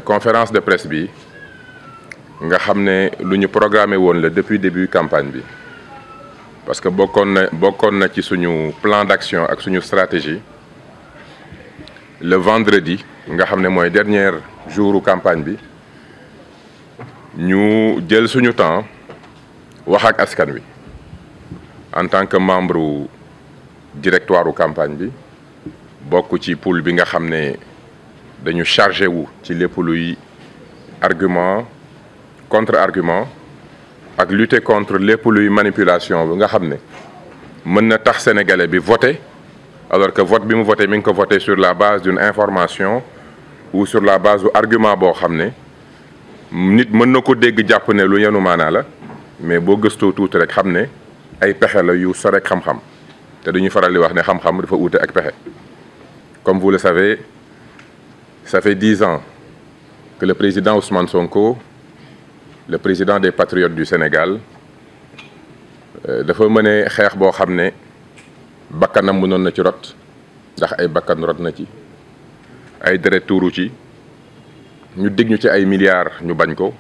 conférence de presse bi nga xam ne lu ñu programmé woon la depuis début campagne bi parce que bokkoon na ci suñu plan d'action ak suñu stratégie le vendredi nga xam ne mooy dernier jouru campagne bi ñu jël suñu temps wax ak askan wi en tant que membre directoire campagne bi bokk ci pool bi nga xam ne dañu chargé wu ci lépp luy argument contre argument ak lutter contre lépp luy manipulation bi nga xam ne mën na tax sénégalais bi voter alors que vote bi mu voté mi ngi ko voté sur la base d'une information ou sur la base du argument boo xam ne nit mën na ko dégg jàpp ne lu yenu maanaa la mais boo gëstoo tuuti rek xam ne ay pexe la yu sore ak xam-xam te dañuy faral di wax ne xam-xam dafa uute ak pexe. Comme vous le savez, ça fait 10 ans que le président Ousmane Sonko, le président des patriotes du Sénégal, dafa mëne xeex boo xam ne bakkanam mënoon na ci rot ndax ay bakkan rot na ci ay deret tuuru ci ñu dig ñu ci ay milliards ñu bañ ko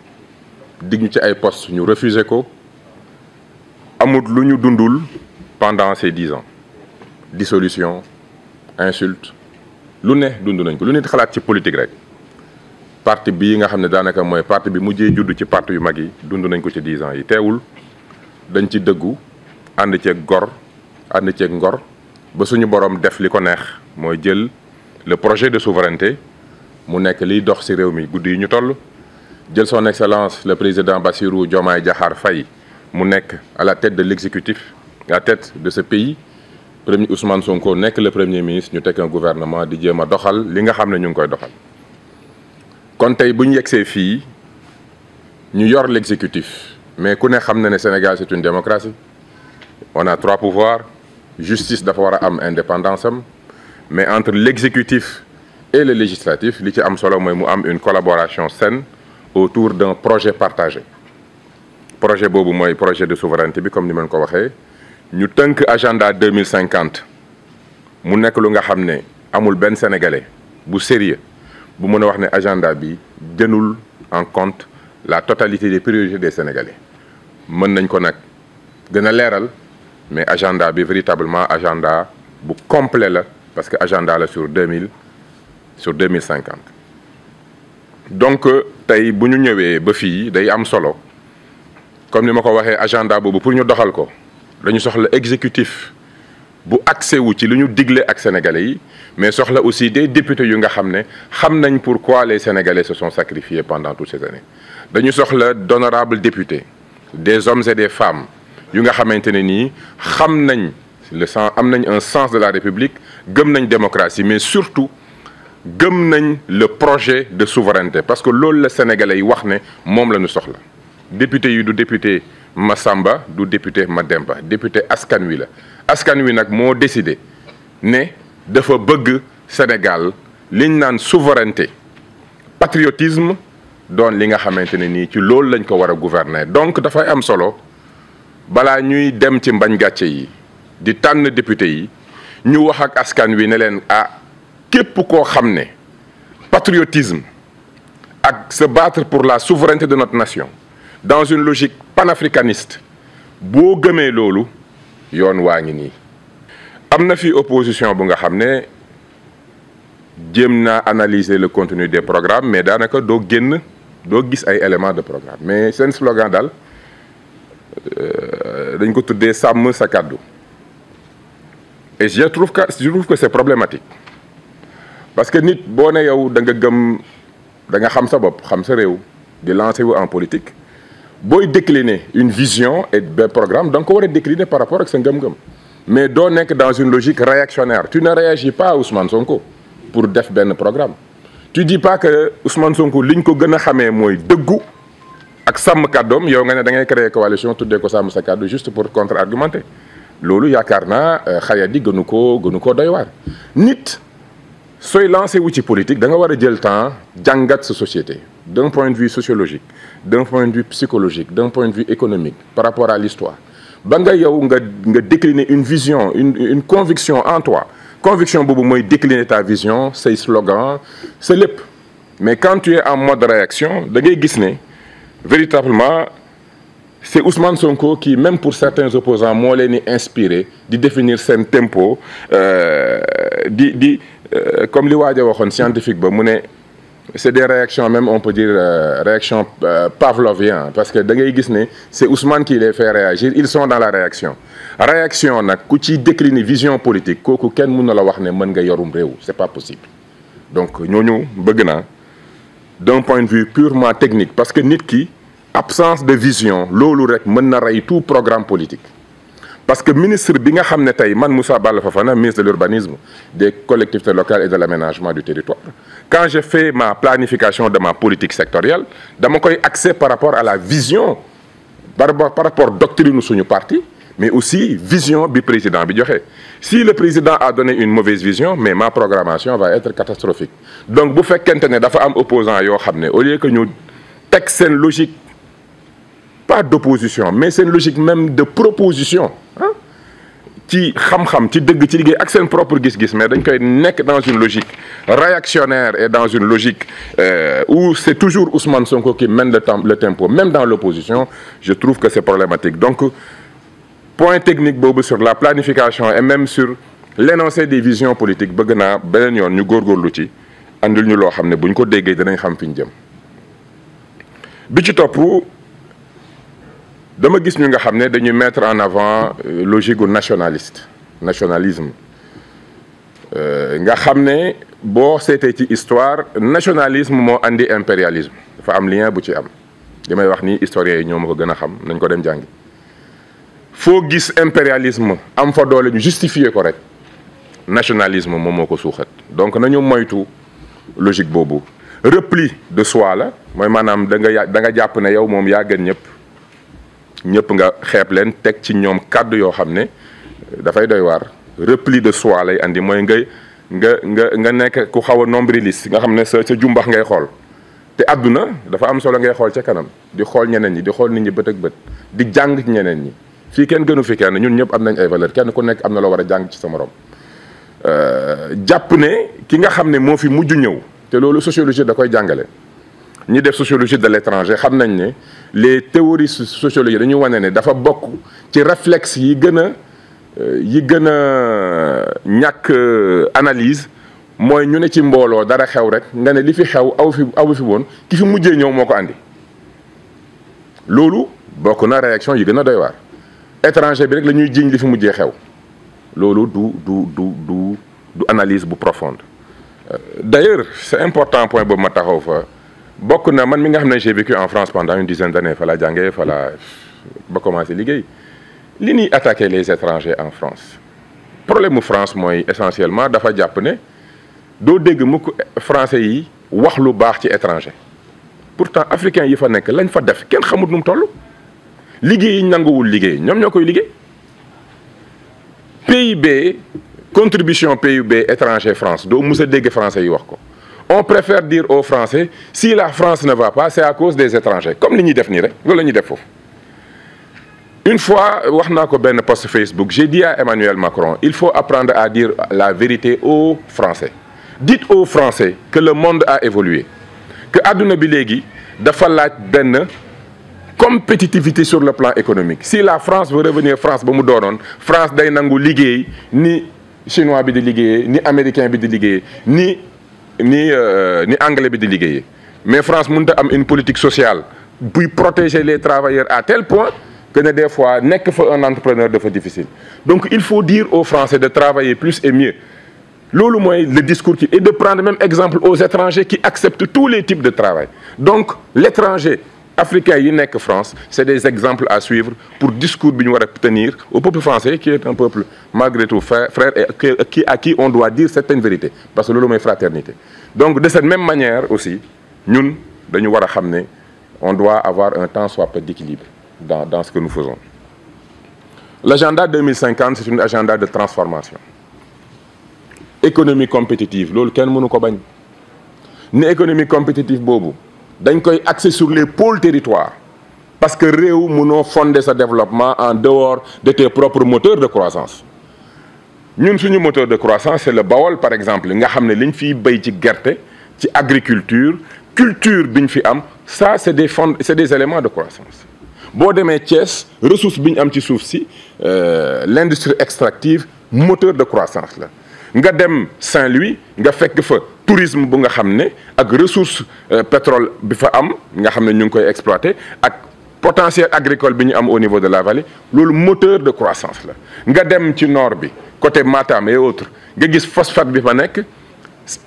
dig ñu ci ay postes ñu refuser ko amut lu ñu dundul pendant ces 10 ans dissolution insulte lu ne dund nañ ko lu nit xalaat ci politique rek parti bii nga xam ne daanaka mooy parti bi mujjee judd ci parti yu mag yi dund nañ ko ci 10 ans yi teewul dañ ci dëggu ànd ceeg gor ànd ceeg ngor ba suñu borom def li ko neex mooy jël le projet de souveraineté mu nekk liy dox ci réew mi guddi yi ñu toll jël son excellence le président Bassirou Diomaye Diakhar Faye mu nekk à la tête de l'exécutif à la tête de ce pays premier Ousmane Sonko nekk le premier ministre ñu teg un gouvernement di jéem a doxal li nga xam ne ñu ngi koy doxal kon tey bu ñu yegsee fii ñu yor l'exécutif mais ku ne xam na ne Sénégal c'est une démocratie on a 3 pouvoirs justice dafa war a am indépendance am mais entre l'exécutif et le législatif li ci am solo mooy mu am une collaboration saine autour d'un projet partagé projet boobu mooy projet de souveraineté bi comme ni ma ko waxee ñu tënk agenda 2050 mu nekk lu nga xam ne amul benn sénégalais bu sérieux bu mën a wax ne agenda bi jëlul en compte la totalité des priorités des sénégalais mën nañ ko nag gën a leeral mais agenda bi véritablement agenda bu complet la parce que agenda la sur 2050 donc tey bu ñu ñëwee ba fii day am solo comme ni ma ko waxee agenda boobu pour ñu doxal ko dañu soxla exécutif bu accès wu ci lu ñu digle ak sénégalais yi mais soxla aussi des députés yu nga xam ne xam nañ pourquoi les sénégalais se sont sacrifiés pendant toutes ces années dañu soxla d'honorables députés des hommes et des femmes yu nga xamante ne nii xam nañ am nañ un sens de la république gëm nañ démocratie mais surtout gëm nañ le projet de souveraineté parce que loolu la sénégalais yi wax ne moom la ñu soxla député yi du député Massamba du député Mademba député askan wi la askan wi nag moo décidé ne dafa bëgg Sénégal liñ naan souveraineté patriotisme doon li nga xamante ne nii ci loolu lañ ko war a gouverner donc dafay am solo balaa ñuy dem ci mbañ gàcce yi di tànn député yi ñu wax ak askan wi ne leen képp koo xam ne patriotisme ak se battre pour la souveraineté de notre nation dans une logique panafricaniste boo gëmee loolu yoon waa ngi nii am na fi opposition bu nga xam ne jéem naa analyser le contenu des programmes mais daanaka doo gis ay éléments de programme mais seen slogan daal dañ ko tuddee sàmm sa kàddu et je trouve que c'est problématique parce que nit boo ne yow da nga xam sa bopp xam sa réew di lancer wu en politique booy décliner une vision et un programme da nga ko war a décliner par rapport ak sa ngëm-ngëm mais doo nekk dans une logique réactionnaire tu ne réagis pas à Ousmane Sonko pour def benn programme tu dis pas que Ousmane Sonko liñ ko gën a xamee mooy dëggu ak sàmm kàddoom yow nga ne da ngay créer coalition tuddee ko sàmm sa kàddu juste pour contre-argumenter loolu yaakaar naa xayat yi gënu ko doy waar nit sooy lancé wu ci politique da nga war a jël temps jàngat sa société d'un point de vue sociologique d'un point de vue psychologique d'un point de vue économique par rapport à l'histoire ba nga yow nga décliner une vision une conviction en toi conviction boobu mooy décliner ta vision say slogan sa lépp mais quand tu es en mode réaction da ngay gis ne véritablement c'est Ousmane Sonko qui, même pour certains opposants, moo leen di inspiré di définir seen tempo comme li waaj a waxoon scientifique ba mu ne c'est des réactions même on peut dire réactions pavloviennes parce que da ngay gis ne c'est Ousmane qui les fait réagir ils sont dans la réaction nag ku ci décliner vision politique kooku kenn mën na la wax ne mën nga yorum réew c'est pas possible donc ñooñu bëgg naa d'un point de vue purement technique parce que nit ki absence de vision loolu rek mën na rey tout programme politique parce que ministre bi nga xam ne tey man Moussa Balla Fofana ministre de l'urbanisme des collectivités locales et de l'aménagement du territoire quand je fais ma planification de ma politique sectorielle dama koy axer par rapport à la vision par rapport doctrine suñu parti mais aussi vision bi président bi joxe si le président a donné une mauvaise vision mais ma programmation va être catastrophique donc bu fekkente ne dafa am opposant yoo xam ne au lieu que ñu teg seen logique pas d'opposition mais seen logique même de proposition ci xam-xam ci dëgg ci liggéey ak seen propre gis-gis mais dañ koy nekk dans une logique réactionnaire et dans une logique où c'est toujours Ousmane Sonko qui mène le tempo même dans l'opposition je trouve que c'est problématique donc point technique boobu sur la planification et même sur l'énoncé des visions politiques bëgg naa beneen yoon ñu góorgóorlu ci andil ñu loo xam ne bu ñu ko déggee dinañ xam fi ñu jëm bi ci topp dama gis ñu nga xam ne dañuy mettre en avant logique gu nationalisme nga xam ne boo seetee ci histoire nationalisme moo andi impérialisme dafa am lien bu ci am li may wax ni historiens yi ñoo ma ko gën a xam nañ ko dem jàngi foo gis impérialisme am fa doole ñu justifier ko rek nationalisme moom moo ko suuxat donc nañu moytu logique boobu repli de soi la mooy maanaam da nga jàpp ne yow moom yaa gën ñëpp nga xeeb leen teg ci ñoom kàddu yoo xam ne dafay doy waar repli de soi lay andi mooy nga nekk ku xaw a nombriliste nga xam ne sa jumbax ngay xool te àdduna dafa am solo ngay xool ca kanam di xool ñeneen ñi di xool nit ñi bët ak bët di jàng ci ñeneen ñi fii kenn gënu fi kenn ñun ñëpp am nañ ay valeur kenn ku nekk am na loo war a jàng ci sa morom jàpp ne ki nga xam ne moo fi mujj ñëw te loolu sociologie da koy jàngale ñi def sociologie de l'étranger xam nañ ne les théories sociologie dañu wane ne dafa bokk ci réflexe yi gën a ñàkk analyse mooy ñu ne ci mbooloo dara xew rek nga ne li fi xew aw fi woon ki fi mujjee ñëw moo ko andi loolu bokk na réaction yi gën a doy waar étranger bi rek la ñuy jiiñ li fi mujjee xew loolu du analyse bu profonde d'ailleurs c'est important point boobu ma taxaw fa bokk na man mi nga xam ne j'ai vécu en France pendant une dizaine d'années fa la jàngee fa la ba commencé liggéey li ñuy attaquer les étrangers en France problème mu France mooy essentiellement dafa jàpp ne doo dégg mukk français yi wax lu baax ci étranger pourtant africains yi fa nekk lañ fa def kenn xamut nu mu toll liggéey yi nanguwul liggéey ñoom ñoo koy liggéey PIB contribution PIB étranger France doo mus a dégg français yi wax ko on préfère dire aux Français si la France ne va pas c'est à cause des étrangers comme li ñuy def nii rek loolu la ñuy def foofu une fois wax naa ko benn post Facebook j'ai dit à Emmanuel Macron il faut apprendre à dire la vérité aux Français dites aux Français que le monde a évolué que adduna bi léegi dafa laaj benn compétitivité sur le plan économique si la France veut revenir France ba mu doonoon France day nangu liggéey ni chinois bi di liggéeyee ni américain bi di liggéeyee ni anglais bi di liggéeyee mais France mënut a am une politique sociale buy protéger les travailleurs à tel point que ne des fois nekk fa un entrepreneur dafa difficile donc il faut dire aux Français de travailler plus et mieux loolu mooy le discours et de prendre même exemple aux étrangers qui acceptent tous les types de travail donc l'étranger africain yi nekk France c'est des exemples à suivre pour discours bi ñu war a tenir au peuple français qui est un peuple malgré tout frère et à qui on doit dire certaines vérités parce que loolu mooy fraternité donc de cette même manière aussi ñun dañu war a xam ne on doit avoir un tant soit peu d'équilibre dans ce que nous faisons l'agenda 2050 c'est un agenda de transformation économie compétitive loolu kenn mënu ko bañ ni économie compétitive boobu dañ koy axer sur les pôles territoires parce que réew mënoo fonder sa développement en dehors de tes propres moteurs de croissance ñun suñu moteur de croissance c'est le Bawol par exemple nga xam ne liñ fiy béy ci gerte ci agriculture culture bi ñu fi am ça c'est des éléments de croissance. boo demee Thiès ressource bi ñu am ci suuf si l'industrie extractive moteur de croissance la nga dem Saint-Louis nga fekk fa tourisme bu nga xam ne ak ressource pétrole bi fa am nga xam ne ñu ngi koy exploiter ak potentiel agricole bi ñu am au niveau de la vallée loolu moteur de croissance la nga dem ci nord bi côté Matam et autres nga gis phosphate bi fa nekk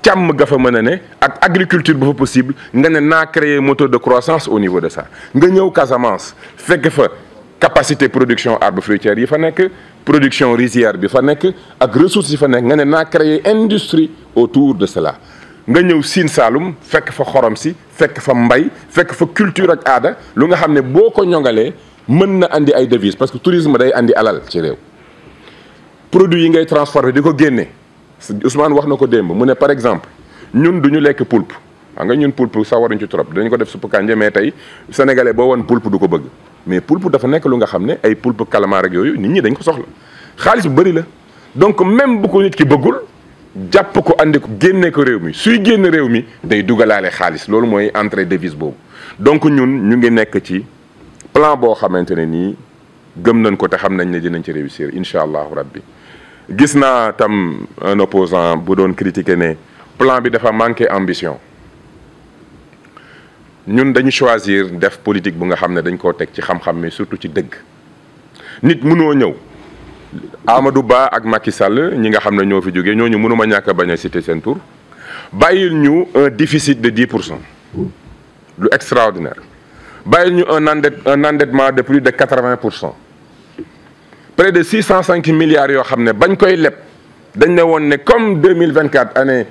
càmm ga fa mën a ne ak agriculture bu fa possible nga ne naa créer moteur de croissance au niveau de ça nga ñëw Casamance fekk fa capacité production arbre fruitière yi fa nekk production rizière bi fa nekk ak ressources yi fa nekk nga ne naa créer industrie autour de cela nga ñëw Sine Saloum fekk fa xorom si fekk fa mbay fekk fa culture ak aada lu nga xam ne boo ko ñongalee mën na andi ay devises parce que tourisme day andi alal ci réew produits yi ngay transformer di ko génne Ousmane wax na ko démb mu ne par exemple ñun du ñu lekk poulpe xam nga ñun poulpe sawaruñ ci trop dañu ko def suppu kànja mais tey sénégalais boo woon poulpe du ko bëgg mais poulpe dafa nekk lu nga xam ne ay poulpe calamar ak yooyu nit ñi dañ ko soxla xaalis bu bëri la donc même bu ko nit ki bëggul jàpp ko andi ko génne ko réew mi suy génn réew mi day dugalaale xaalis loolu mooy entrée devise boobu donc ñun ñu ngi nekk ci plan boo xamante ne nii gëm nañ ko te xam nañ ne dinañ ci réussir incha allahu rabbi gis naa tam un opposant bu doon critiquer ne plan bi dafa manqué ambition ñun dañu choisir def politique bu nga xam ne dañ koo teg ci xam-xam mais surtout ci dëgg nit mënoo ñëw Amadou Ba ak Macky Sall ñi nga xam ne ñoo fi jógee ñooñu mënuma ñàkk a bañ a citer seen tur bàyyil ñu un déficit de 10% lu extraordinaire bàyyil ñu un endettement de plus de 80%. près de 605 milliards yoo xam ne bañ koy leb dañ ne woon ne comme 2024 année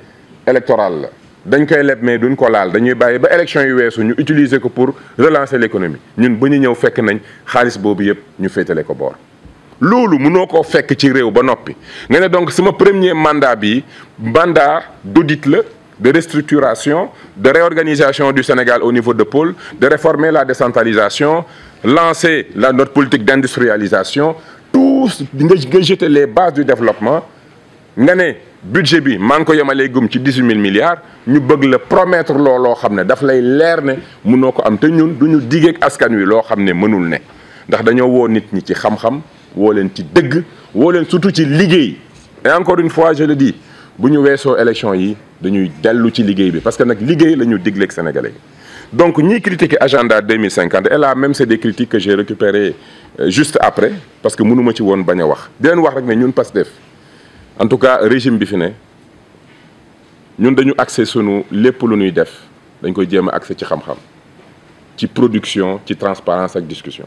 électorale la dañ koy leb mais duñ ko laal dañuy bàyyi ba élection yu weesu ñu utiliser ko pour relancer l'économie ñun ba ñu ñëw fekk nañ xaalis boobu yëpp ñu féetale ko boor. loolu mënoo koo fekk ci réew ba noppi nga ne donc sama premier mandat bi mandat d'audit la de restructuration de réorganisation du Sénégal au niveau de pôle de réformer la décentralisation lancer notre politique d'industrialisation. tout nga jeter les bases du développement nga ne budget bi maa ngi ko yemalee gum ci 18 000 milliards ñu bëgg la promettre loo xam ne daf lay leer ne mënoo ko am te ñun du ñu digeeg askan wi loo xam ne mënul ne ndax dañoo woo nit ñi ci xam-xam woo leen ci dëgg woo leen surtout ci liggéey et encore une fois je le dis bu ñu weesoo élection yi dañuy dellu ci liggéey bi parce que nag liggéey la ñu digleeg sénégalais yi donc ñiy critiquer agenda 2050 et là même c'est des critiques que j'ai récupérées juste après parce que mënuma ci woon bañ a wax di leen wax rek ne ñun Pastef en tout cas régime bi fi ne ñun dañu axé sunu lépp lu ñuy def dañ koy jéem a axé ci xam-xam ci production ci transparence ak discussion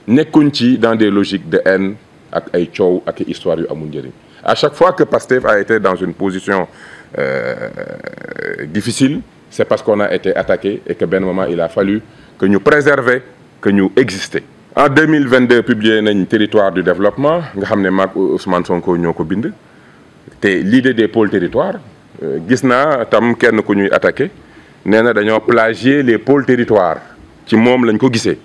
nekkuñ ci dans des logiques de haine ak ay coow ak histoire yu amul njëriñ à chaque fois que Pastef a été dans une position difficile c'est parce qu'on a été attaqué et que benn moment il a fallu que ñu préserver que ñu exister. En 2022 publié nañ territoire du développement nga xam ne maag Ousmane Sonko ñoo ko bind te l'idée des pôles territoires gis naa tam kenn ku ñuy attaqué nee na dañoo plagier les pôles territoires ci moom lañ ko gisee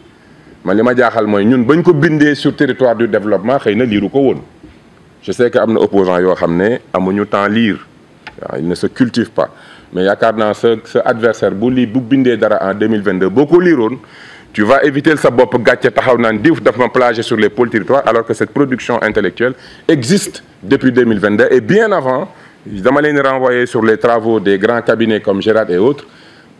man li ma jaaxal mooy ñun bañ ko bindee sur territoire du développement xëy na liiru ko woon je sais que am na opposants yoo xam ne amuñu temps lire waaw il ne se cultive pas mais yaakaar naa sa adversaire bu bindee dara en 2022 boo ko liiroon tu vas éviter sa bopp gàcce taxaw naan diw daf ma plagier sur les pôles territoires alors que cette production intellectuelle existe depuis 2022 et bien avant dama leen renvoyer sur les travaux des grands cabinets comme Gérard et autres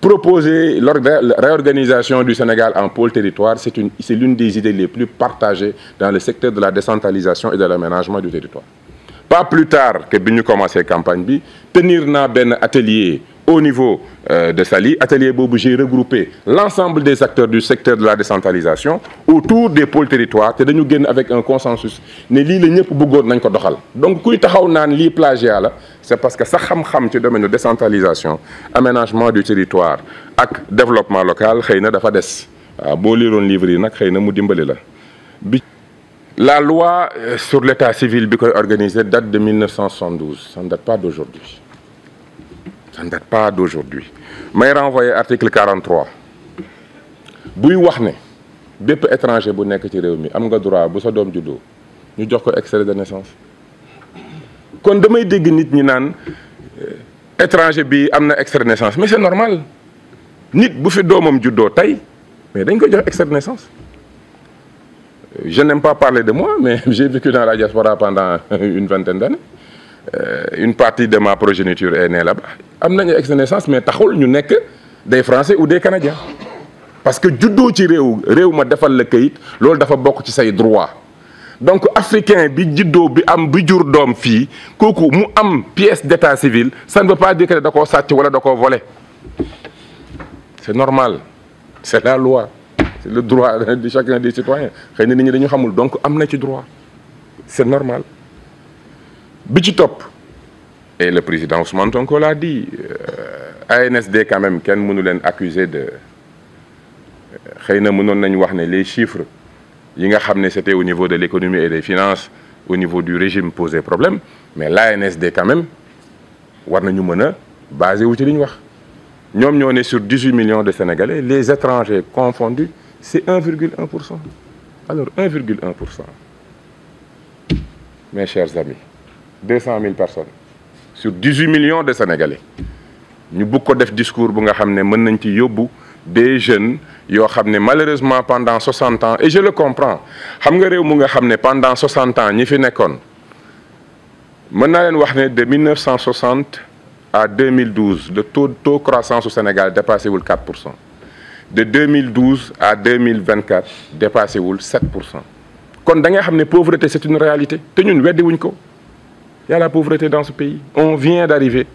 proposer la réorganisation du Sénégal en pôle territoire c'est l'une des idées les plus partagées dans le secteur de la décentralisation et de l'aménagement du territoire. Pas plus tard que bi ñu commencé campagne bi tenir naa benn atelier au niveau de Saly atelier boobu j'ai regroupé l'ensemble des acteurs du secteur de la décentralisation autour des pôles territoires te dañu génn avec un consensus ne lii la ñëpp bëggoon nañ ko doxal donc kuy taxaw naan lii plagiat la c'est parce que sa xam-xam ci domaine de décentralisation aménagement du territoire ak développement local xëy na dafa des waaw boo liiroon livre yi nag xëy na mu dimbali la bi la loi sur l'état civil bi koy organisé date de 1972 ça ne date pas d'aujourd'hui ça ne date pas d'aujourd'hui may renvoyer article 43 buy wax ne bépp étranger bu nekk ci réew mi am nga droit bu sa doom juddoo ñu jox ko extrait de naissance kon damay dégg nit ñi naan étranger bi am na extrait de naissance mais c'est normal nit bu fi doomam juddoo tey mais dañ koy jox extrait de naissance. Je n'aime pas parler de moi, mais j'ai vécu dans la diaspora pendant une vingtaine d'années. Une partie de ma progéniture est née là-bas. Am nañu extrait de naissance mais taxul ñu nekk des Français ou des Canadiens. Parce que juddoo ci réew ma defal la kayit loolu dafa bokk ci say droit. Donc africain bi juddoo bi jur doom fii kooku mu am pièce d'état civil ça ne veut pas dire que da koo sàcc wala da koo volé. C'est normal, c'est la loi. C'est le droit de chacun des citoyens xëy na nit ñi dañu xamul donc am na ci droit c'est normal bi ci topp et le président Ousmane Sonko l'a dit ANSD quand même kenn mënu leen accuser de xëy na mënoon nañu wax ne les chiffres yi nga xam ne c'était au niveau de l'économie et des finances au niveau du régime posait problème mais l'ANSD quand même war nañu mën a basé wu ci li ñu wax ñoom ñoo ne sur 18 millions de Sénégalais les étrangers confondus c'est 1,1%. Alors 1,1%. Mes chers amis, 200 000 personnes sur 18 millions de Sénégalais ñu bëgg ko def discours bu nga xam ne mën nañ ci yóbbu des jeunes yoo xam ne malheureusement pendant 60 ans et je le comprends xam nga réew mu nga xam ne pendant 60 ans ñi fi nekkoon mën naa leen wax ne de 1960 à 2012 le taux croissance au Sénégal dépassé wul 4%. De 2012 à 2024 dépassé wul 7%. kon da ngay xam ne pauvreté c'est une réalité te ñun weddi wuñ ko y a la pauvreté dans ce pays on vient d'arriver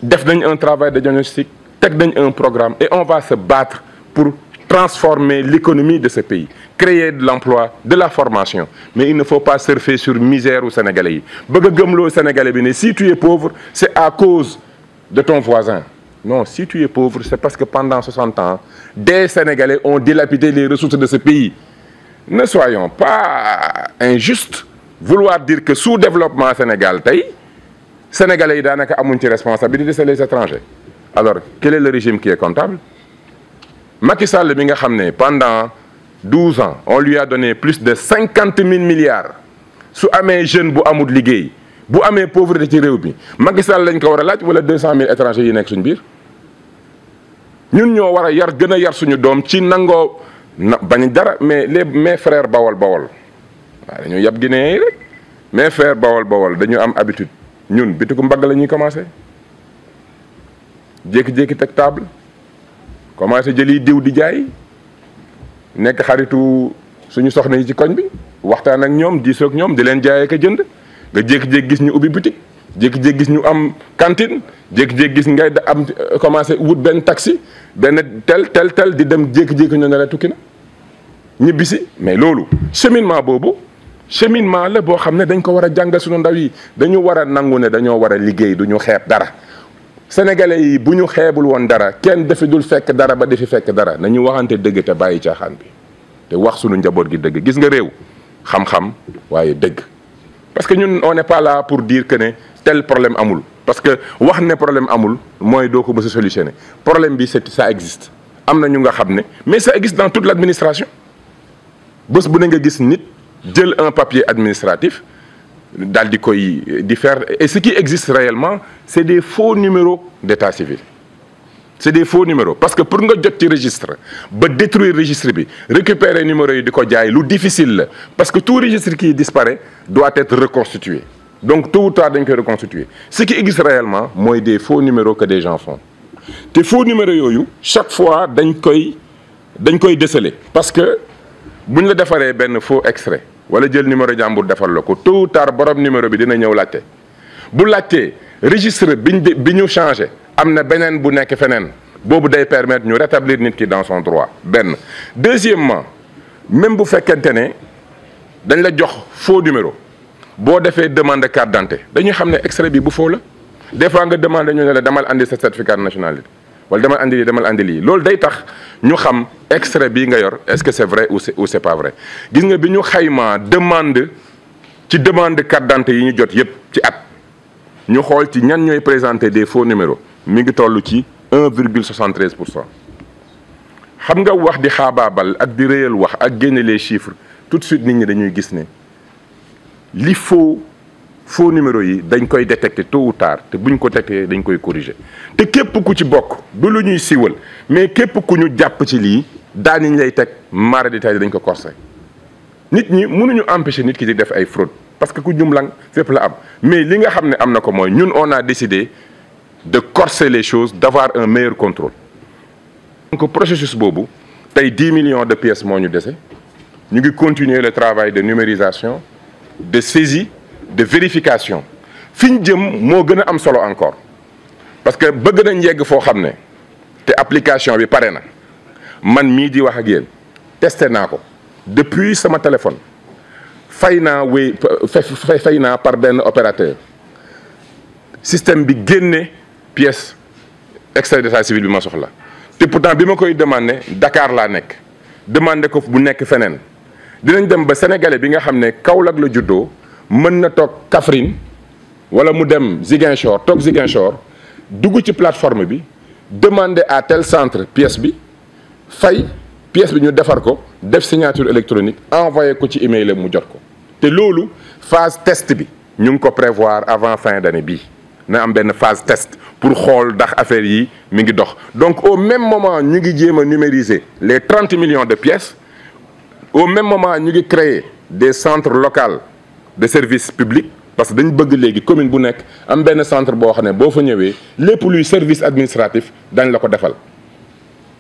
def nañ un travail de diagnostic teg nañ un programme et on va se battre pour transformer l'économie de ce pays créer de l'emploi de la formation mais il ne faut pas surfer sur misère u Sénégalais yi bëgg a gëmloo Sénégalais bi ne si tu es pauvre c'est à cause de ton voisin. Non, si tu es pauvre, c'est parce que pendant 60 ans, des Sénégalais ont dilapidé les ressources de ce pays. Ne soyons pas injustes. Vouloir dire que sous-développement Sénégal tey Sénégalais yi daanaka amuñ ci responsabilité, c'est les étrangers. Alors, quel est le régime qui est comptable? Macky Sall bi nga xam ne pendant 12 ans, on lui a donné plus de 50 000 milliards. Su amee jeune bu amul liggéey, bu amee pauvreté ci réew bi, Macky Sall lañ ko war a laaj wala 200 000 étrangers yi nekk suñu biir. ñun ñoo war a gën a yar suñu doom ci nangoo bañ dara mais mes frères bawol waaw dañoo yab Guinéen yi rek mes frères bawol dañu am habitude ñun bitiku mbagg la ñuy commencé jékki-jékki teg table commencé jëli diw di jaay nekk xaritu suñu soxna yi ci koñ bi waxtaan ak ñoom diisoo ak ñoom di leen jaayee ka jënd nga jékki-jékki gis ñu ubbi boutique jékki-jékki gis ñu am cantine jékki-jékki gis ngay am commencé wut benn taxi benn tel di dem jékki-jékki ñu ne la tukki na ñibbisi mais loolu cheminement boobu cheminement la boo xam ne dañ ko war a jàngal suñu ndaw yi dañu war a nangu ne dañoo war a liggéey du ñu xeeb dara sénégalais yi bu ñu xeebul woon dara kenn defi dul fekk dara ba defi fekk dara nañu waxante dëgg te bàyyi caaxaan bi te wax suñu njaboot gi dëgg gis nga réew xam-xam waaye dëgg parce que ñun on n'est pas là pour dire que ne tel problème amul parce que wax ne problème amul mooy doo ko mës a solutionner problème bi ça existe am na ñu nga xam ne mais ça existe dans toute l'administration bés bu ne nga gis nit jël un papier administratif daal di koy di faire et ce qui existe réellement c'est des faux numéros d'état civil c'est des faux numéros parce que pour nga jot ci registre ba détruire registre bi récupérer numéros yi di ko jaay lu difficile la parce que tout registre qui disparaît doit être reconstitué donc tôt ou tard dañ koy reconstituer ce qui existe réellement mooy des faux numéros que des gens font te faux numéros yooyu chaque fois dañ koy déceler parce que buñ la defaree benn faux extrait wala jël numéro jàmbur defal la ko tôt ou tard borom numéro bi dina ñëw laajte bu laajtee registre bi ñu changé am na beneen bu nekk feneen boobu day permettre ñu rétablir nit ki dans son droit benn. Deuxièmement même bu fekkente ne dañ la jox faux numéro boo defee demande de carte d'identité dañuy xam ne extrait bi bu faux la des fois nga demande ñu ne la demal andi sa certificat de nationalité wala demal andi lii loolu day tax ñu xam extrait bii nga yor est-ce que c'est vrai ou c'est pas vrai gis nga bi ñu xaymaa demande carte d'identité yi ñu jot yépp ci at ñu xool ci ñan ñooy présenter des faux numéros mi ngi toll ci 1,73%. xam nga wax di xaabaabal ak di réyal wax ak génne les chiffres tout de suite nit ñi dañuy gis ne li faux faux numéro yi dañ koy détecter tôt ou tard te buñ ko détecter dañ koy corriger te képp ku ci bokk du lu ñuy siiwal mais képp ku ñu jàpp ci lii daaniñ lay teg mara détaillé dañ ko corsé nit ñi mënuñu empêcher nit ki di def ay fraude parce que ku jumlang fépp la am mais li nga xam ne am na ko mooy ñun on a décidé de corser les choses d'avoir un meilleur contrôle donc processus boobu tey 10 millions de pièces moo ñu dese ñu ngi continuer le travail de numérisation de saisie de vérification fi ñu jëm moo gën a am solo encore parce que bëgg nañ yegg foo xam ne te application bi pare na man mii di wax ak yéen testé naa ko depuis sama téléphone fay naa fay naa par benn opérateur système bi génne pièce extrait d'état civil bi ma soxla te pourtant bi ma koy demandé Dakar laa nekk demandé ko bu nekk feneen dinañ dem ba sénégalais bi nga xam ne Kaolack la juddoo mën na toog Kaffrine wala mu dem Ziguinchor toog Ziguinchor dugg ci plateforme bi demander à tel centre pièce bi fay pièce bi ñu defar ko def signature électronique envoyé ko ci email mu jot ko te loolu phase test bi ñu ngi ko prévoir avant fin d'année bii na am benn phase test pour xool ndax affaire yi mi ngi dox donc au même moment ñu ngi jéem a numériser les 30 millions de pièces au même moment ñu ngi créer des centres locaux de services publics parce que dañ bëgg léegi commune bu nekk am benn centre boo xam ne boo fa ñëwee lépp luy service administratif dañ la ko defal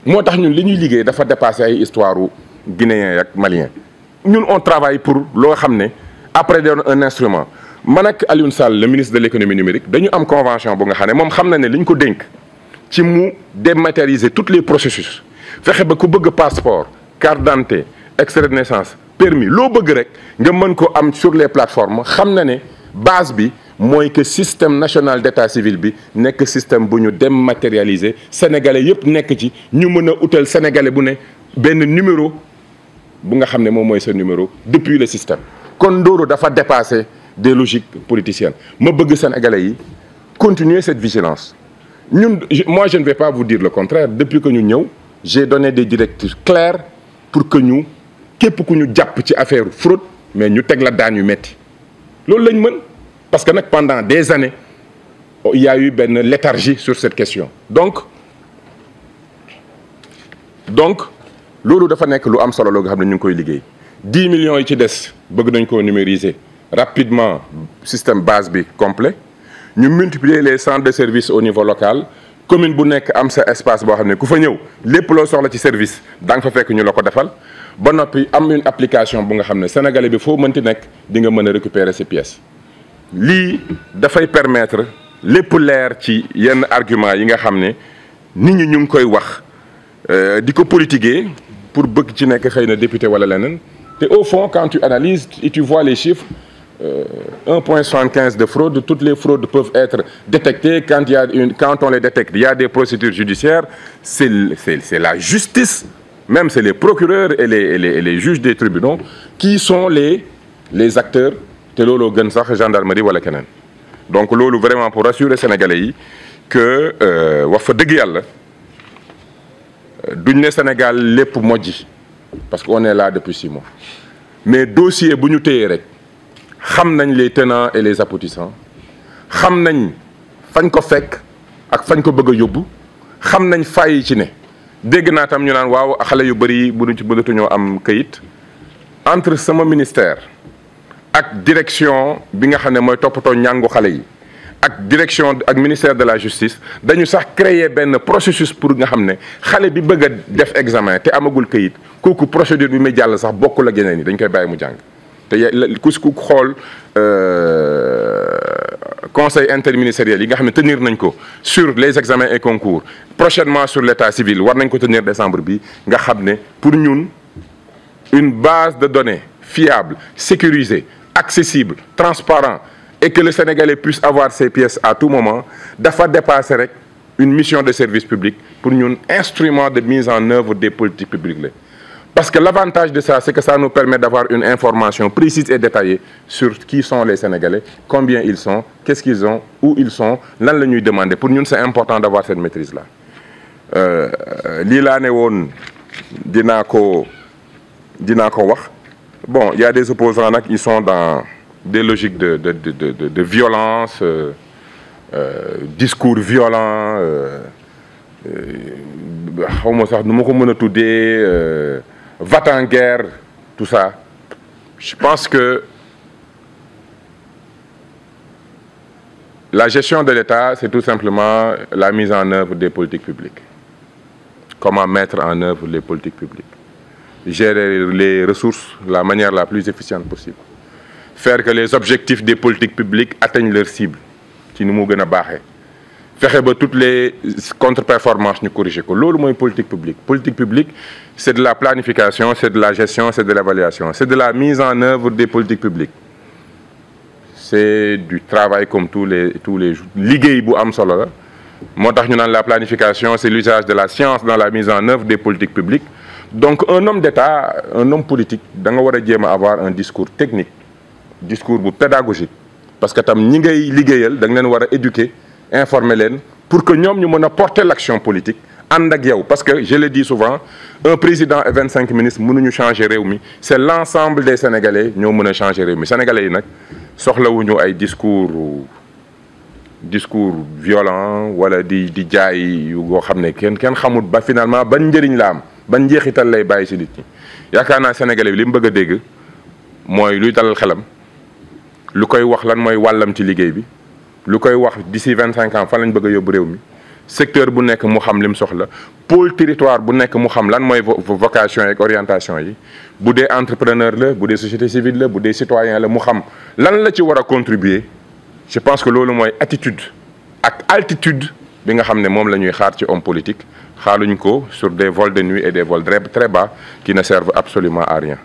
moo tax ñun li ñuy liggéey dafa dépassé ay histoire u guinéen ak malien ñun on travaille pour loo xam ne après doon un instrument man ak Alioune Sall le ministre de l'économie numérique dañu am convention bu nga xam ne moom xam na ne li ñu ko dénk ci mu dématérialiser tous les processus fexe ba ku bëgg passeport carte d'identité extrait de naissance permis loo bëgg rek nga mën ko am sur les plateformes xam na ne base bi mooy que système national d'état civil bi nekk système bu ñu dématérialiser sénégalais yëpp nekk ci ñu mën a utal sénégalais bu ne benn numéro bu nga xam ne moom mooy sa numéro depuis le système kon Ndoro dafa dépasser des logiques politiciennes ma bëgg sénégalais yi continuer cette vigilance ñun moi je ne vais pas vous dire le contraire depuis que ñu ñëw j'ai donné des directives claires pour que ñu képp ku ñu jàpp ci affaire fraude mais ñu teg la daan yu metti loolu lañ mën parce que nag pendant des années il y a eu benn léthargie sur cette question donc loolu dafa nekk lu am solo loo nga xam ne ñu ngi koy liggéey 10 millions yi ci des bëgg nañ koo numériser rapidement système base bi complet ñu multiplier les centres de service au niveau local commune bu nekk am sa espace boo xam ne ku fa ñëw lépp loo soxla ci service da nga fa fekk ñu la ko defal ba noppi am une application bu nga xam ne sénégalais bi foo mënti nekk di nga mën a récupérer ces pièces lii dafay permettre lépp leer ci yenn argument yi nga xam ne nit ñi ñu ngi koy wax di ko politiquer pour bëgg ci nekk xëy na député wala leneen te au fond quand tu analyses et tu vois les chiffres 1,75 de fraude toutes les fraudes peuvent être détectées quand on les détecte il y a des procédures judiciaires c'est la justice même c'est les procureurs et les juges des tribunaux qui sont les acteurs te looloo gën sax gendarmerie wala keneen donc loolu vraiment pour rassurer sénégalais yi que wax fa dëgg yàlla duñ ne Sénégal lépp mojji parce que on est là depuis 6 mois mais dossier bu ñu téyee rek xam nañ les tenants et les aboutissants xam nañ fañ ko fekk ak fañ ko bëgg a yóbbu xam nañ fay ci ne dégg naa tam ñu naan waaw xale yu bëri bu ñu ci bëggatuñoo am kayit entre sama ministère ak direction bi nga xam ne mooy toppatoo ñàngu xale yi ak direction ak ministère de la justice dañu sax créer benn processus pour nga xam ne xale bi bëgg a def examen te amagul kayit kooku procédure bi muy jàll sax bokkul ak yeneen yi dañ koy bàyyi mu jàng te ku xool conseil interministériel yi nga xam ne tenir nañ ko sur les examens et concours prochainement sur l'état civil war nañ ko tenir décembre bi nga xam ne pour ñun une base de données fiable sécurisée accessible transparent et que le Sénégalais puisse avoir ses pièces à tout moment dafa dépasser rek une mission de service public pour ñun instrument de mise en œuvre des politiques publiques la parce que l'avantage de ça c'est que ça nous permet d'avoir une information précise et détaillée sur qui sont les Sénégalais combien ils sont qu'est-ce qu'ils ont où ils sont lan la ñuy demander pour ñun c'est important d'avoir cette maîtrise là lii laa ne woon dinaa ko wax bon il y a des opposants nag ils sont dans des logiques de violence, discours violents, xaw ma sax nu ma ko mën a tuddee va-t-en-guerre, tout ça. Je pense que la gestion de l'État, c'est tout simplement la mise en œuvre des politiques publiques. Comment mettre en œuvre les politiques publiques. Gérer les ressources de la manière la plus efficiente possible. Faire que les objectifs des politiques publiques atteignent leur cible. Ci nu mu gën a baaxee. Fexe ba toutes les contre-performances ñu corriger ko loolu mooy politique publique. Politique publique, c'est de la planification, c'est de la gestion, c'est de l'évaluation, c'est de la mise en œuvre des politiques publiques. C'est du travail comme tous les jours. Liggéey bu am solo la moo tax ñu naan la planification, c'est l'usage de la science dans la mise en œuvre des politiques publiques. Donc un homme d'État, un homme politique da nga war a jéem a avoir un discours technique, discours bu pédagogique, parce que tam ñi ngay liggéeyal da nga leen war a éduquer, informer leen pour que ñoom ñu mën a porter l'action politique ànd ak yow. Parce que je le dis souvent, un président et 25 ministres mënuñu changer réew mi, c'est l'ensemble des Sénégalais ñoo mën a changer réew mi. Sénégalais yi nag soxlawuñu ay discours violent wala di jaay yu goo xam ne kenn xamul ba finalement ban njëriñ la am ban njeexital lay bàyyi ci nit ñi. yaakaar naa Sénégalais bi li mu bëgg a dégg mooy luy dalal xelam, lu koy wax lan mooy wàllam ci liggéey bi, lu koy wax d'ici 25 ans fan lañ bëgg a yóbbu réew mi, secteur bu nekk mu xam lim soxla, pôle territoire bu nekk mu xam lan mooy vocation ak orientation yi, bu dee entrepreneur la, bu dee société civile la, bu dee citoyen la, mu xam lan la ci war a contribuer. Je pense que loolu mooy attitude ak altitude bi nga xam ne moom la ñuy xaar ci homme politique, xaaruñ ko sur des vols de nuit et des vols très bas qui ne servent absolument à rien.